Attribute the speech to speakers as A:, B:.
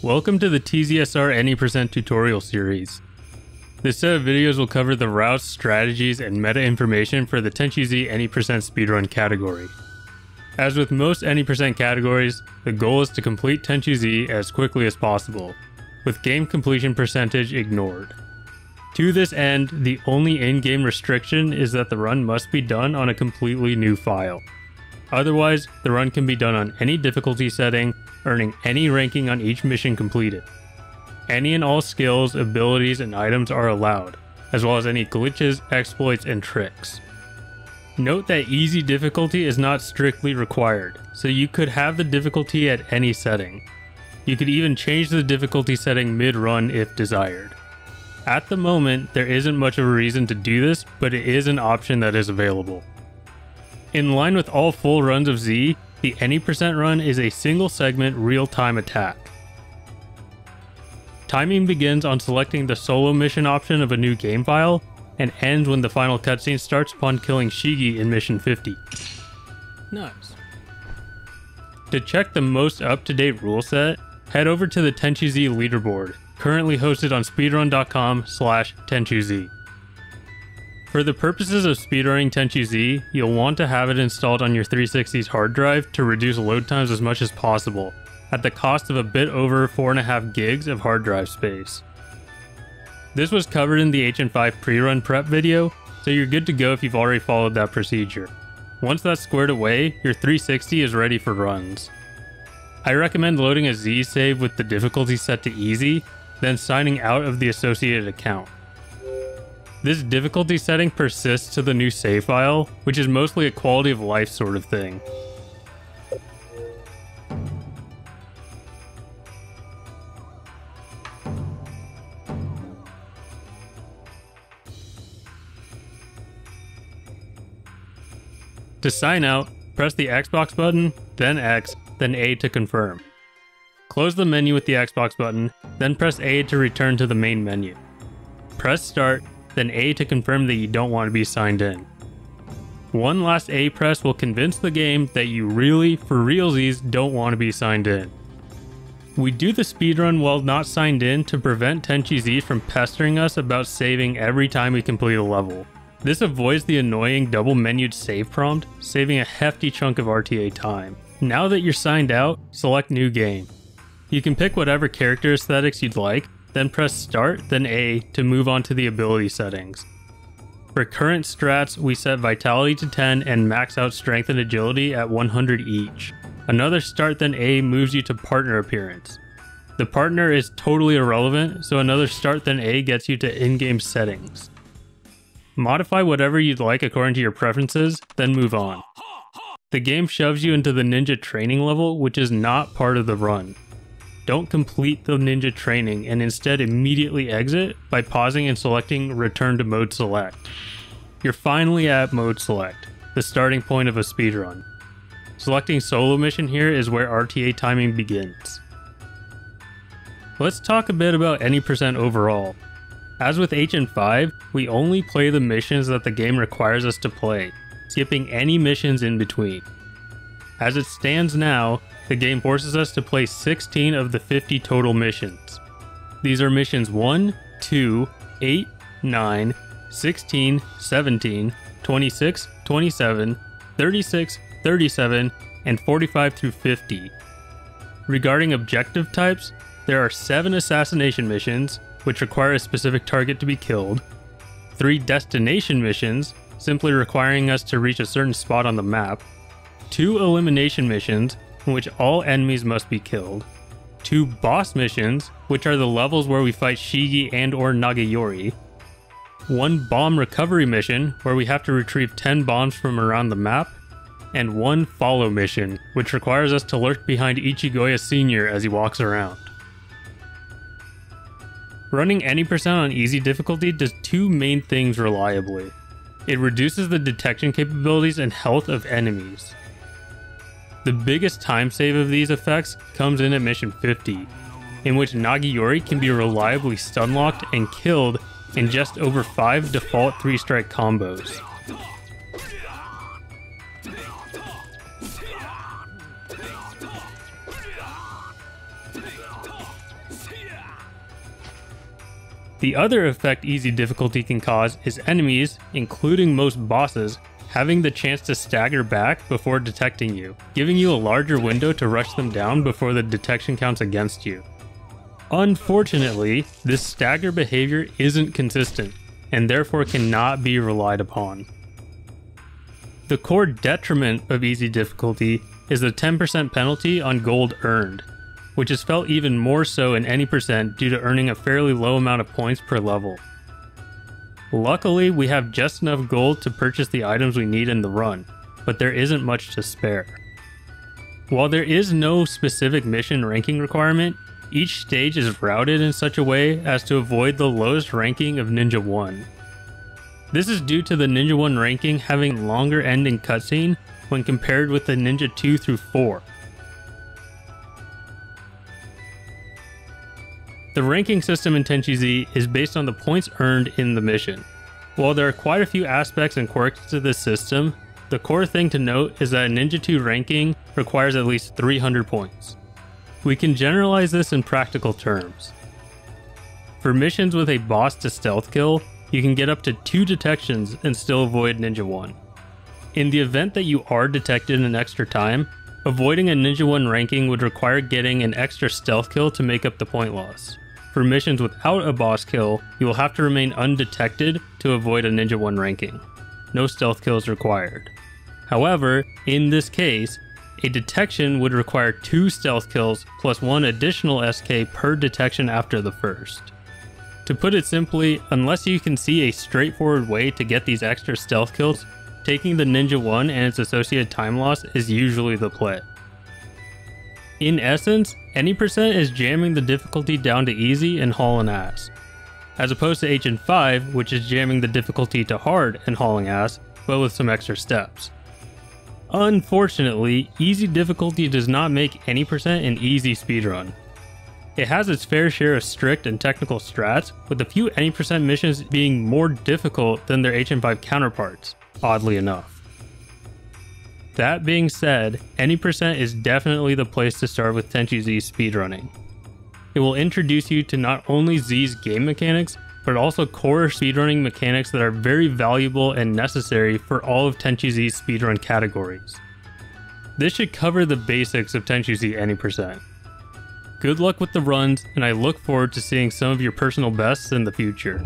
A: Welcome to the TZSR Any Percent tutorial series. This set of videos will cover the routes, strategies, and meta information for the Tenchu Z Any Percent speedrun category. As with most Any Percent categories, the goal is to complete Tenchu Z as quickly as possible, with game completion percentage ignored. To this end, the only in-game restriction is that the run must be done on a completely new file. Otherwise, the run can be done on any difficulty setting, earning any ranking on each mission completed. Any and all skills, abilities, and items are allowed, as well as any glitches, exploits, and tricks. Note that easy difficulty is not strictly required, so you could have the difficulty at any setting. You could even change the difficulty setting mid-run if desired. At the moment, there isn't much of a reason to do this, but it is an option that is available. In line with all full runs of Z, the Any Percent run is a single segment real-time attack. Timing begins on selecting the solo mission option of a new game file, and ends when the final cutscene starts upon killing Shigi in mission 50. Nice. To check the most up-to-date rule set, head over to the Tenchu Z leaderboard, currently hosted on speedrun.com/TenchuZ. For the purposes of speedrunning Tenchu Z, you'll want to have it installed on your 360's hard drive to reduce load times as much as possible, at the cost of a bit over 4.5 gigs of hard drive space. This was covered in the HN5 pre-run prep video, so you're good to go if you've already followed that procedure. Once that's squared away, your 360 is ready for runs. I recommend loading a Z save with the difficulty set to easy, then signing out of the associated account. This difficulty setting persists to the new save file, which is mostly a quality of life sort of thing. To sign out, press the Xbox button, then X, then A to confirm. Close the menu with the Xbox button, then press A to return to the main menu. Press Start, then A to confirm that you don't want to be signed in. One last A press will convince the game that you really, for realsies, don't want to be signed in. We do the speedrun while not signed in to prevent Tenchu Z from pestering us about saving every time we complete a level. This avoids the annoying double-menued save prompt, saving a hefty chunk of RTA time. Now that you're signed out, select New Game. You can pick whatever character aesthetics you'd like, then press Start, then A to move on to the ability settings. For current strats, we set Vitality to 10 and max out Strength and Agility at 100 each. Another Start then A moves you to Partner Appearance. The partner is totally irrelevant, so another Start then A gets you to in-game settings. Modify whatever you'd like according to your preferences, then move on. The game shoves you into the ninja training level, which is not part of the run. Don't complete the ninja training and instead immediately exit by pausing and selecting Return to Mode Select. You're finally at Mode Select, the starting point of a speedrun. Selecting Solo Mission here is where RTA timing begins. Let's talk a bit about Any Percent overall. As with HN5, we only play the missions that the game requires us to play, skipping any missions in between. As it stands now, the game forces us to play 16 of the 50 total missions. These are missions 1, 2, 8, 9, 16, 17, 26, 27, 36, 37, and 45 through 50. Regarding objective types, there are 7 assassination missions, which require a specific target to be killed, 3 destination missions, simply requiring us to reach a certain spot on the map, 2 elimination missions, in which all enemies must be killed, 2 boss missions, which are the levels where we fight Shigi and or Nagayori, 1 bomb recovery mission, where we have to retrieve 10 bombs from around the map, and 1 follow mission, which requires us to lurk behind Ichigoya Sr. as he walks around. Running Any Percent on easy difficulty does 2 main things reliably. It reduces the detection capabilities and health of enemies. The biggest time save of these effects comes in at mission 50, in which Nagayori can be reliably stun-locked and killed in just over 5 default 3-strike combos. The other effect easy difficulty can cause is enemies, including most bosses, having the chance to stagger back before detecting you, giving you a larger window to rush them down before the detection counts against you. Unfortunately, this stagger behavior isn't consistent, and therefore cannot be relied upon. The core detriment of easy difficulty is the 10% penalty on gold earned, which is felt even more so in any percent due to earning a fairly low amount of points per level. Luckily, we have just enough gold to purchase the items we need in the run, but there isn't much to spare. While there is no specific mission ranking requirement, each stage is routed in such a way as to avoid the lowest ranking of Ninja 1. This is due to the Ninja 1 ranking having longer ending cutscene when compared with the Ninja 2 through 4. The ranking system in Tenchu Z is based on the points earned in the mission. While there are quite a few aspects and quirks to this system, the core thing to note is that a Ninja 2 ranking requires at least 300 points. We can generalize this in practical terms. For missions with a boss to stealth kill, you can get up to 2 detections and still avoid Ninja 1. In the event that you are detected in extra time, avoiding a Ninja 1 ranking would require getting an extra stealth kill to make up the point loss. For missions without a boss kill, you will have to remain undetected to avoid a Ninja 1 ranking. No stealth kills required. However, in this case, a detection would require 2 stealth kills plus 1 additional SK per detection after the first. To put it simply, unless you can see a straightforward way to get these extra stealth kills, taking the Ninja 1 and its associated time loss is usually the play. In essence, any percent is jamming the difficulty down to easy and hauling ass, as opposed to HN5, which is jamming the difficulty to hard and hauling ass, but with some extra steps. Unfortunately, easy difficulty does not make any percent an easy speedrun. It has its fair share of strict and technical strats, with a few any percent missions being more difficult than their HN5 counterparts, oddly enough. That being said, any percent is definitely the place to start with Tenchu Z speedrunning. It will introduce you to not only Z's game mechanics, but also core speedrunning mechanics that are very valuable and necessary for all of Tenchu Z's speedrun categories. This should cover the basics of Tenchu Z any percent. Good luck with the runs, and I look forward to seeing some of your personal bests in the future.